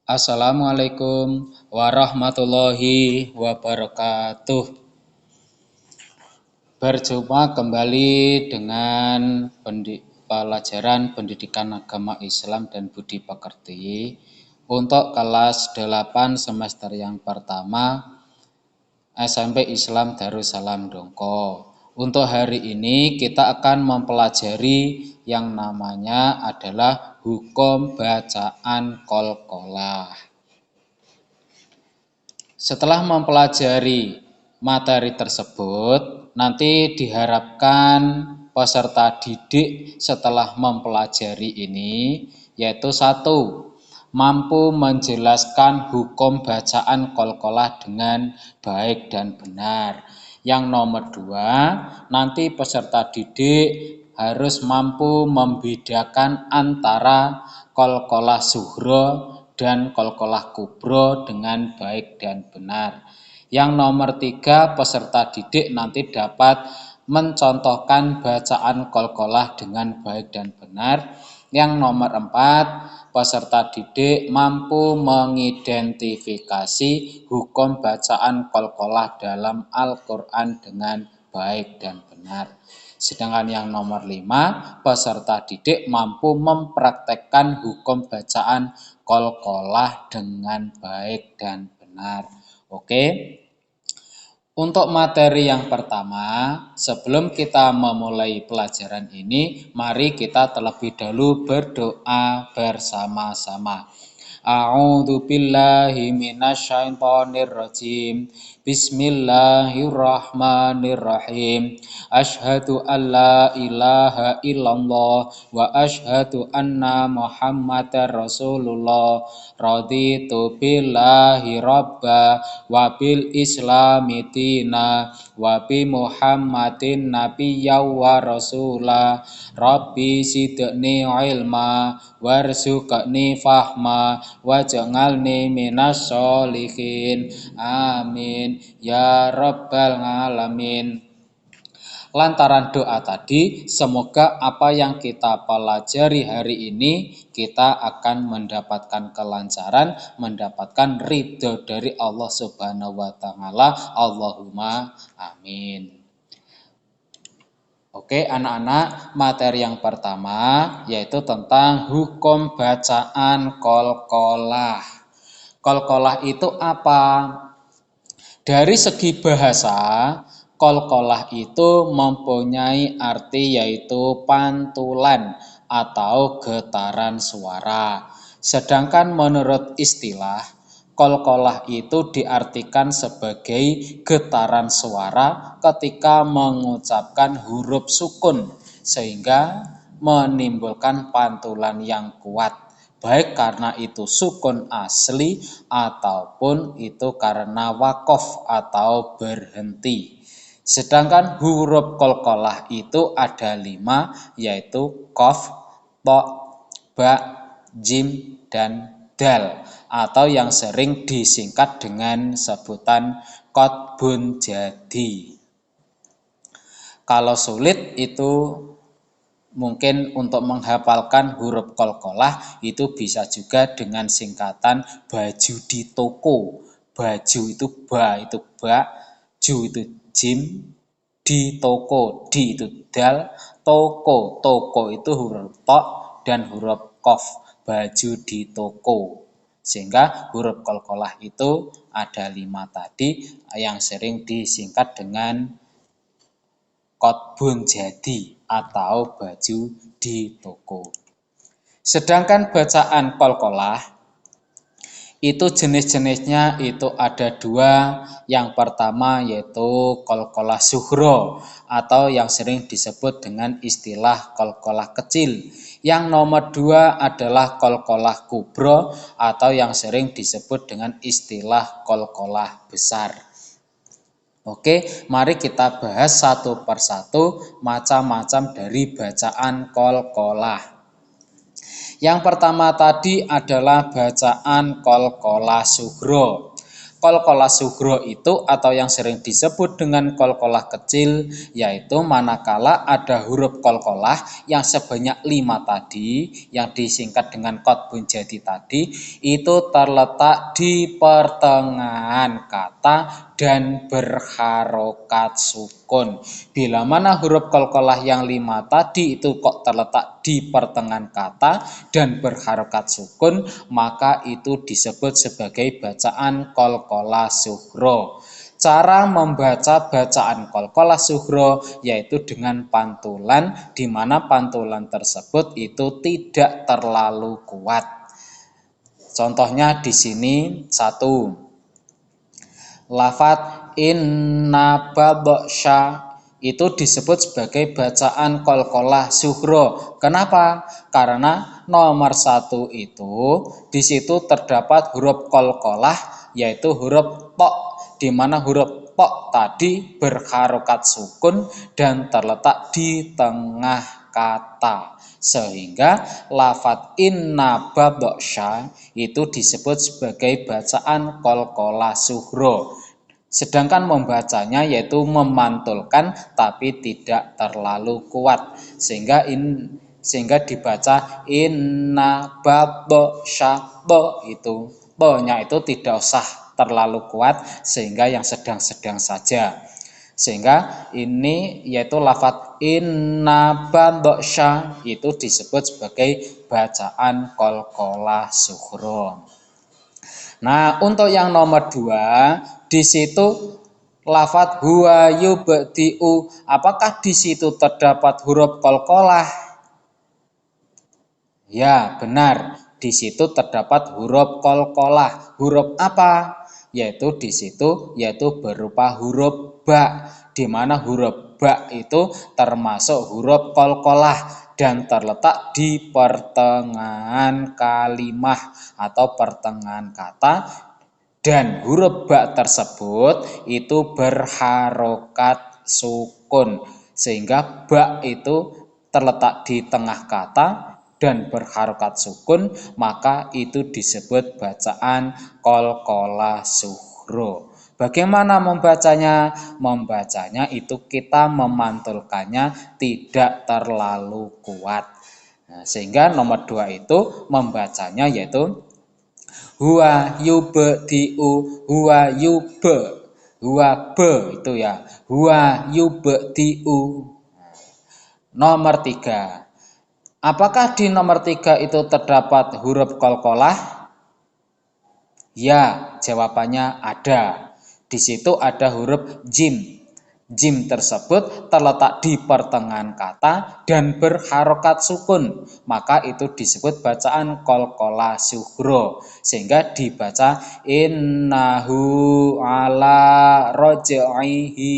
Assalamualaikum warahmatullahi wabarakatuh. Berjumpa kembali dengan pelajaran pendidikan agama Islam dan budi pekerti untuk kelas 8 semester yang pertama SMP Islam Darussalam Dongko. Untuk hari ini kita akan mempelajari yang namanya adalah hukum bacaan qalqalah. Setelah mempelajari materi tersebut, nanti diharapkan peserta didik setelah mempelajari ini yaitu 1. Mampu menjelaskan hukum bacaan qalqalah dengan baik dan benar. Yang nomor 2, nanti peserta didik harus mampu membedakan antara qalqalah sughra dan qalqalah kubra dengan baik dan benar. Yang nomor 3, peserta didik nanti dapat mencontohkan bacaan qalqalah dengan baik dan benar. Yang nomor 4, peserta didik mampu mengidentifikasi hukum bacaan qalqalah dalam Al-Quran dengan baik dan benar. Sedangkan yang nomor 5, peserta didik mampu mempraktekkan hukum bacaan qalqalah dengan baik dan benar. Oke. Untuk materi yang pertama, sebelum kita memulai pelajaran ini, mari kita terlebih dahulu berdoa bersama-sama. A'udzu billahi minasyaitonir rajim. Bismillahirrahmanirrahim. Asyhadu an la ilaha illallah wa asyhadu anna Muhammadar Rasulullah. Raditu billahi rabba wa bil islami dina wa bi Muhammadin nabiyya wa rasula. Rabbi zidni ilma warzuqni fahma waj'alni minas sholihin. Amin ya rabbal alamin. Lantaran doa tadi, semoga apa yang kita pelajari hari ini kita akan mendapatkan kelancaran, mendapatkan ridho dari Allah Subhanahu wa taala. Allahumma amin. Oke, anak-anak, materi yang pertama yaitu tentang hukum bacaan qalqalah. Qalqalah itu apa? Dari segi bahasa, qalqalah itu mempunyai arti yaitu pantulan atau getaran suara. Sedangkan menurut istilah, qalqalah itu diartikan sebagai getaran suara ketika mengucapkan huruf sukun sehingga menimbulkan pantulan yang kuat. Baik karena itu sukun asli ataupun itu karena wakof atau berhenti. Sedangkan huruf qalqalah itu ada 5 yaitu qaf, ta, ba, jim, dan dal atau yang sering disingkat dengan sebutan qatbun jadi. Kalau sulit itu mungkin untuk menghafalkan huruf qalqalah itu bisa juga dengan singkatan baju di toko. Baju itu ba itu ba, ju itu jim, di toko, di itu dal, toko itu huruf to dan huruf qaf. Baju di toko. Sehingga huruf qalqalah itu ada 5 tadi yang sering disingkat dengan qatbun jadi atau baju di toko. Sedangkan bacaan qalqalah itu jenis-jenisnya itu ada 2. Yang pertama yaitu qalqalah sughra atau yang sering disebut dengan istilah qalqalah kecil. Yang nomor 2 adalah qalqalah kubra atau yang sering disebut dengan istilah qalqalah besar. Oke, mari kita bahas satu persatu macam-macam dari bacaan qalqalah. Yang pertama tadi adalah bacaan qalqalah sughra. Qalqalah sugro itu atau yang sering disebut dengan qalqalah kecil, yaitu manakala ada huruf qalqalah yang sebanyak 5 tadi, yang disingkat dengan qatbun jadi tadi, itu terletak di pertengahan kata dan berharokat sukun. Bila mana huruf qalqalah yang 5 tadi itu kok terletak di pertengahan kata dan berharokat sukun, maka itu disebut sebagai bacaan qalqalah sughra. Cara membaca bacaan qalqalah sughra yaitu dengan pantulan, di mana pantulan tersebut itu tidak terlalu kuat. Contohnya di sini 1. Lafat inna badsya itu disebut sebagai bacaan qalqalah sughra. Kenapa? Karena nomor 1 itu di situ terdapat huruf qalqalah yaitu huruf ta, di mana huruf ta tadi berharokat sukun dan terletak di tengah kata. Sehingga lafat inna badsya itu disebut sebagai bacaan qalqalah sughra. Sedangkan membacanya yaitu memantulkan tapi tidak terlalu kuat. Sehingga dibaca inna badsya itu. Nya itu tidak usah terlalu kuat sehingga yang sedang-sedang saja. Sehingga ini yaitu lafat inna badsya itu disebut sebagai bacaan qalqalah sughra. Nah, untuk yang nomor 2 di situ lafat huwa yubdi'u, apakah di situ terdapat huruf qalqalah? Ya, benar. Di situ terdapat huruf qalqalah. Huruf apa? Yaitu di situ berupa huruf ba, di mana huruf ba itu termasuk huruf qalqalah dan terletak di pertengahan kalimah atau pertengahan kata, dan huruf ba tersebut itu berharokat sukun sehingga ba itu terletak di tengah kata dan berharokat sukun, maka itu disebut bacaan qalqalah sughra. Bagaimana membacanya? Membacanya itu kita memantulkannya tidak terlalu kuat. Nah, sehingga nomor 2 itu membacanya yaitu huwa yubdi'u, huwa be itu ya, huwa yubdi'u. Nomor 3. Apakah di nomor 3 itu terdapat huruf qalqalah? Ya, jawabannya ada. Di situ ada huruf jim. Jim tersebut terletak di pertengahan kata dan berharokat sukun, maka itu disebut bacaan qalqalah sughra, sehingga dibaca innahu ala raj'ihi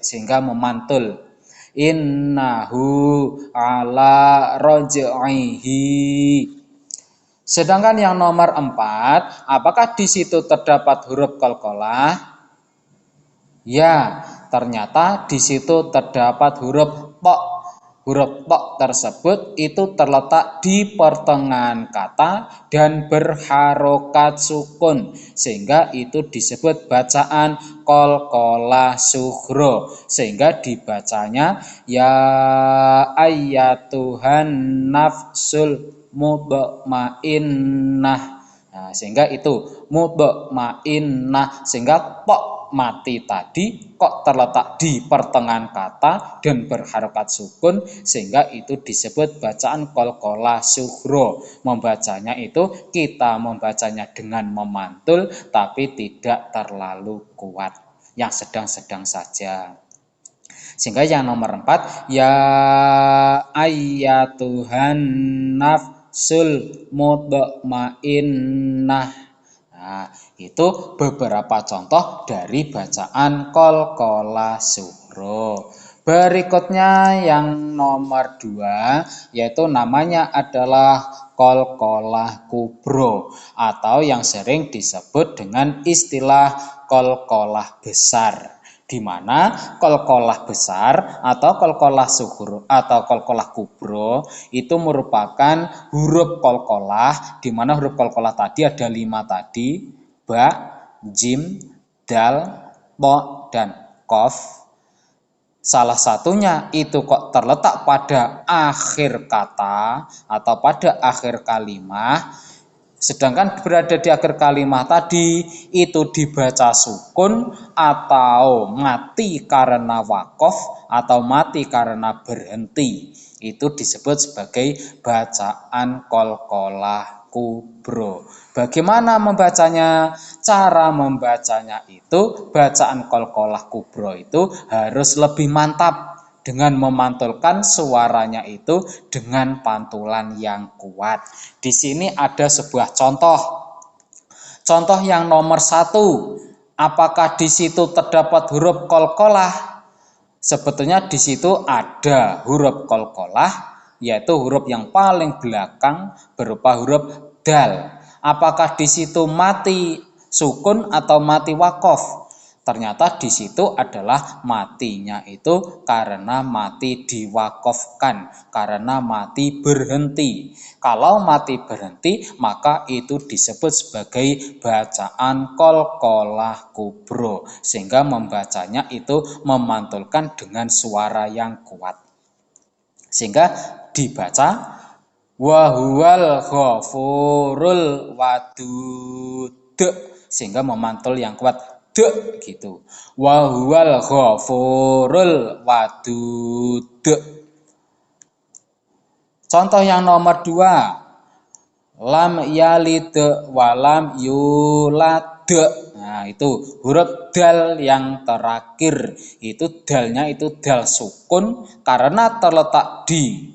sehingga memantul. Innahu ala raj'ihi. Sedangkan yang nomor 4, apakah di situ terdapat huruf qalqalah? Ya, ternyata di situ terdapat huruf ta. Huruf ta tersebut itu terletak di pertengahan kata dan berharokat sukun, sehingga itu disebut bacaan qalqalah sughra, sehingga dibacanya ya ayyatuhan nafsul mutmainnah. Nah, sehingga itu mutmainnah, sehingga ta mati tadi kok terletak di pertengahan kata dan berharokat sukun, sehingga itu disebut bacaan qalqalah sughra. Membacanya itu kita membacanya dengan memantul tapi tidak terlalu kuat, yang sedang-sedang saja. Sehingga yang nomor 4 ya ayyatuhan nafsul mutmainnah. Nah, itu beberapa contoh dari bacaan qalqalah sughra. Berikutnya yang nomor 2 yaitu namanya adalah qalqalah kubro atau yang sering disebut dengan istilah qalqalah besar, di mana qalqalah besar atau qalqalah sughra atau qalqalah kubro itu merupakan huruf qalqalah, di mana huruf qalqalah tadi ada 5 tadi, ba, jim, dal, to, dan qaf. Salah satunya itu kok terletak pada akhir kata atau pada akhir kalimat, sedangkan berada di akhir kalimat tadi itu dibaca sukun atau mati karena wakof atau mati karena berhenti. Itu disebut sebagai bacaan qalqalah kubro. Bagaimana membacanya? Cara membacanya itu bacaan qalqalah kubro itu harus lebih mantap dengan memantulkan suaranya itu dengan pantulan yang kuat. Di sini ada sebuah contoh. Contoh yang nomor 1. Apakah di situ terdapat huruf qalqalah? Sebetulnya di situ ada huruf qalqalah, yaitu huruf yang paling belakang berupa huruf dal. Apakah di situ mati sukun atau mati wakof? Ternyata di situ adalah matinya itu karena mati diwakofkan, karena mati berhenti. Kalau mati berhenti, maka itu disebut sebagai bacaan qalqalah kubro, sehingga membacanya itu memantulkan dengan suara yang kuat. Sehingga dibaca wa huwal ghafurul wadud, sehingga memantul yang kuat de gitu. Wa huwal ghafurul wadud. Contoh yang nomor 2, lam yalid wa lam yulad. Nah, itu huruf dal yang terakhir. Itu dalnya itu dal sukun karena terletak di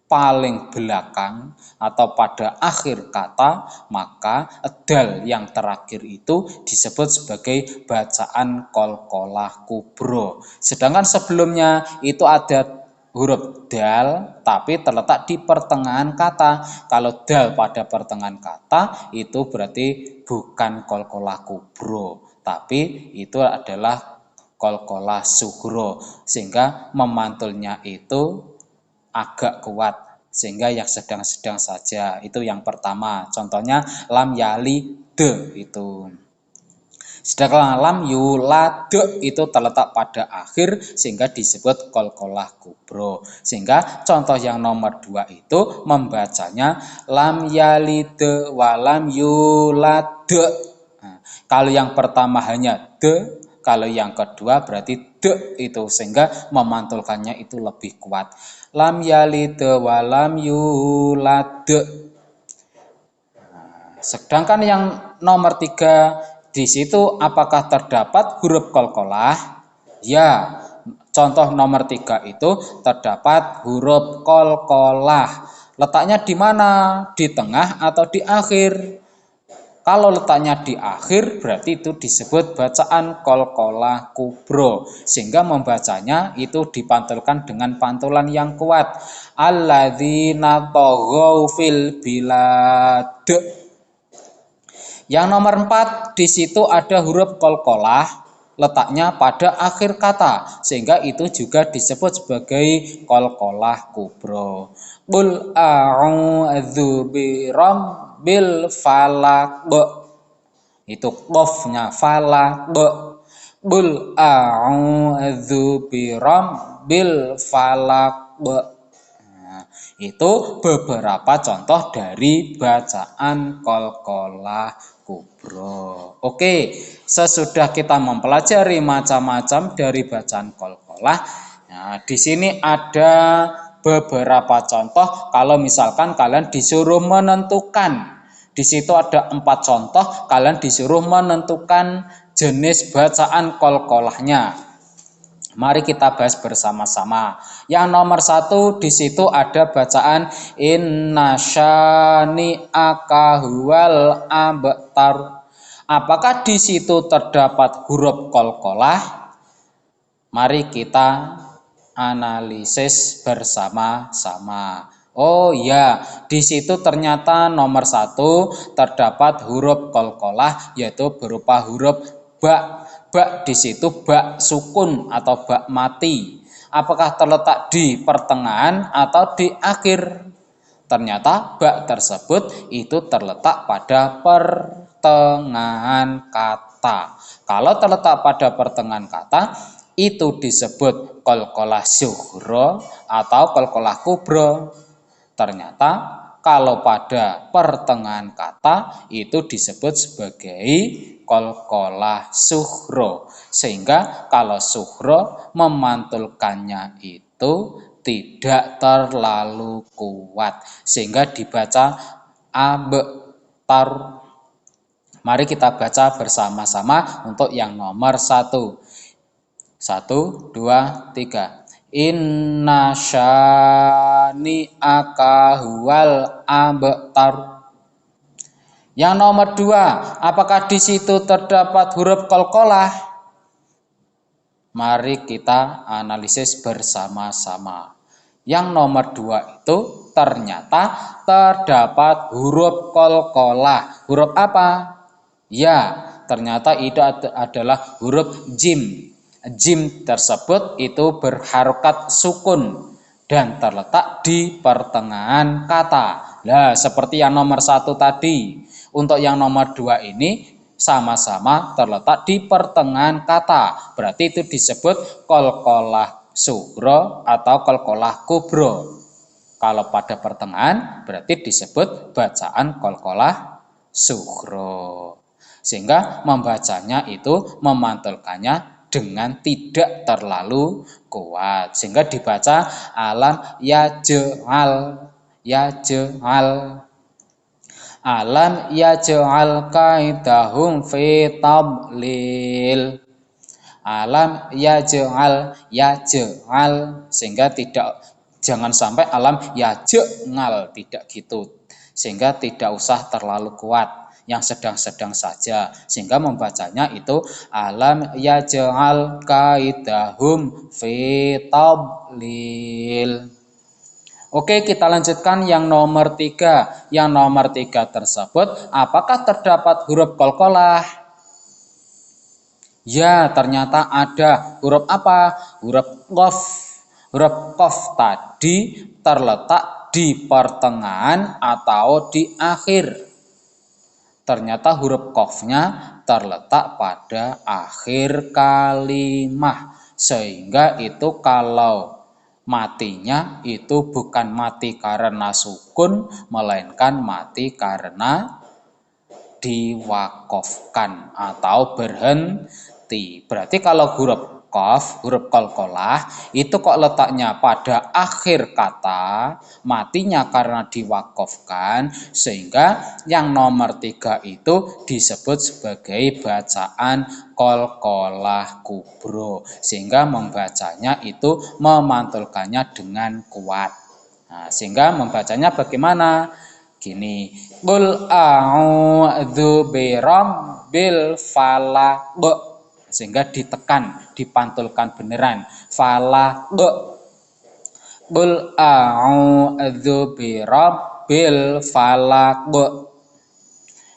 paling belakang atau pada akhir kata, maka dal yang terakhir itu disebut sebagai bacaan qalqalah kubro. Sedangkan sebelumnya itu ada huruf dal tapi terletak di pertengahan kata. Kalau dal pada pertengahan kata itu berarti bukan qalqalah kubro, tapi itu adalah qalqalah sughra, sehingga memantulnya itu agak kuat, sehingga yang sedang-sedang saja. Itu yang pertama. Contohnya lam yali de itu. Sedangkan lam yulad itu terletak pada akhir sehingga disebut qalqalah kubro. Sehingga contoh yang nomor 2 itu membacanya lam yalid wa lam yulad. Nah, kalau yang pertama hanya de, kalau yang kedua berarti de itu, sehingga memantulkannya itu lebih kuat. Lam yalid wa lam yulad. Sedangkan yang nomor 3 di situ apakah terdapat huruf qalqalah? Ya, contoh nomor 3 itu terdapat huruf qalqalah. Letaknya di mana? Di tengah atau di akhir? Kalau letaknya di akhir berarti itu disebut bacaan qalqalah kubro, sehingga membacanya itu dipantulkan dengan pantulan yang kuat. Alladzina taghaw fil bilad. Yang nomor 4 di situ ada huruf qalqalah, letaknya pada akhir kata, sehingga itu juga disebut sebagai qalqalah kubro. Qul a'udzu birabbil falaq. Itu qafnya falaq. Qul a'udzu birabbil falaq. Nah, itu beberapa contoh dari bacaan qalqalah kubro. Oke, sesudah kita mempelajari macam-macam dari bacaan qalqalah, nah di sini ada beberapa contoh. Kalau misalkan kalian disuruh menentukan, di situ ada 4 contoh, kalian disuruh menentukan jenis bacaan qalqalahnya. Mari kita bahas bersama-sama. Yang nomor 1 di situ ada bacaan inna syani'aka huwal abtar. Apakah di situ terdapat huruf qalqalah? Mari kita analisis bersama-sama. Oh ya, di situ ternyata nomor 1 terdapat huruf qalqalah, yaitu berupa huruf ba. bak di situ bak sukun atau bak mati. Apakah terletak di pertengahan atau di akhir? Ternyata bak tersebut itu terletak pada pertengahan kata. Kalau terletak pada pertengahan kata, itu disebut qalqalah sughra atau qalqalah kubra. Ternyata kalau pada pertengahan kata itu disebut sebagai qalqalah sughra. Sehingga kalau sughra memantulkannya itu tidak terlalu kuat sehingga dibaca abtar. Mari kita baca bersama-sama untuk yang nomor 1. 1, 2, 3. Inna syani'aka huwal abtar. Yang nomor 2, apakah di situ terdapat huruf qalqalah? Mari kita analisis bersama-sama. Yang nomor 2 itu ternyata terdapat huruf qalqalah. Huruf apa? Ya, ternyata itu adalah huruf jim. Jim tersebut itu berharokat sukun dan terletak di pertengahan kata. Nah, seperti yang nomor 1 tadi. Untuk yang nomor 2 ini sama-sama terletak di pertengahan kata. Berarti itu disebut qalqalah sughra atau qalqalah kubra. Kalau pada pertengahan berarti disebut bacaan qalqalah sughra. Sehingga membacanya itu memantulkannya dengan tidak terlalu kuat. Sehingga dibaca alam yaj'al, yaj'al. Alam yaj'al kaidahum fi tadlil. Alam yaj'al, yaj'al, sehingga jangan sampai alam yaj'al, tidak gitu. Sehingga tidak usah terlalu kuat, yang sedang-sedang saja, sehingga membacanya itu alam yaj'al kaidahum fi tadlil. Oke, kita lanjutkan yang nomor 3. Yang nomor 3 tersebut, apakah terdapat huruf qalqalah? Ya, ternyata ada. Huruf apa? Huruf qaf. Huruf qaf tadi terletak di pertengahan atau di akhir. Ternyata huruf qafnya terletak pada akhir kalimat. Sehingga itu kalau matinya itu bukan mati karena sukun, melainkan mati karena diwakofkan atau berhenti. Berarti kalau huruf qaf, huruf qalqalah itu kok letaknya pada akhir kata, matinya karena diwakofkan, sehingga yang nomor 3 itu disebut sebagai bacaan qalqalah kubro, sehingga membacanya itu memantulkannya dengan kuat. Nah, sehingga membacanya bagaimana? Gini, qul a'udzu birabbil falaq, sehingga ditekan, dipantulkan beneran, falaq. Qul a'udzu birabbil falaq.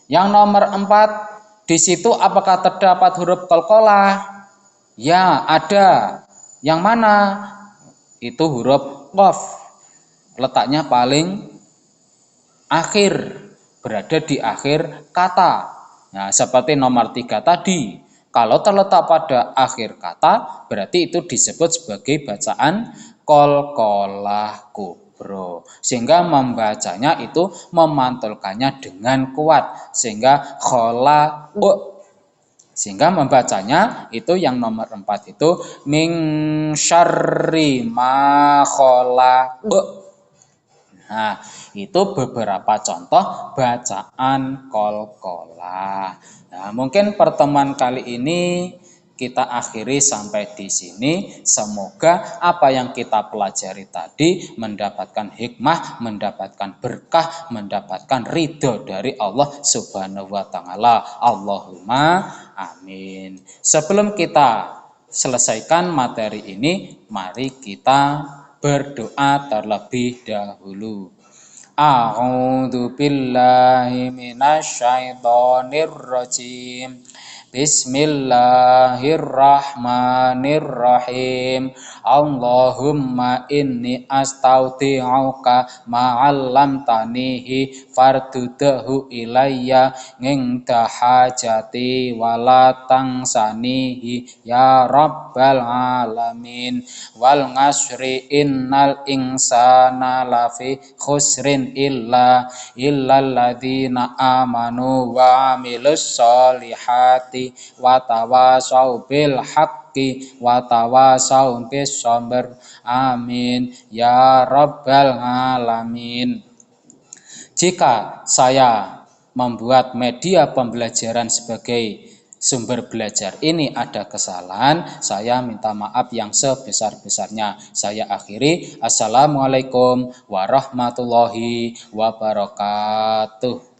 Yang nomor 4, di situ apakah terdapat huruf qalqalah? Ya, ada. Yang mana? Itu huruf qaf. Letaknya paling akhir, berada di akhir kata. Nah, seperti nomor 3 tadi, kalau terletak pada akhir kata, berarti itu disebut sebagai bacaan qalqalah kubro. Sehingga membacanya itu memantulkannya dengan kuat, sehingga khalaq. Sehingga membacanya itu yang nomor 4 itu min syarri ma khalaq. Nah, itu beberapa contoh bacaan qalqalah. Nah, mungkin pertemuan kali ini kita akhiri sampai di sini. Semoga apa yang kita pelajari tadi mendapatkan hikmah, mendapatkan berkah, mendapatkan ridho dari Allah Subhanahu wa taala. Allahumma amin. Sebelum kita selesaikan materi ini, mari kita berdoa terlebih dahulu. A'udzu billahi minasyaitonir rajim. Bismillahirrahmanirrahim. Allahumma inni astaudi'uka ma'allamtanihi fardudahu ilayya ngingda hajati wala tangsanihi ya rabbal alamin. Wal ngasri innal insana lafi khusrin illalladzina amanu wa amilus solihati wa tawasau bil haqqi wa tawasau bis sabr. Amin ya rabbal alamin. Jika saya membuat media pembelajaran sebagai sumber belajar ini ada kesalahan, saya minta maaf yang sebesar-besarnya. Saya akhiri. Assalamualaikum warahmatullahi wabarakatuh.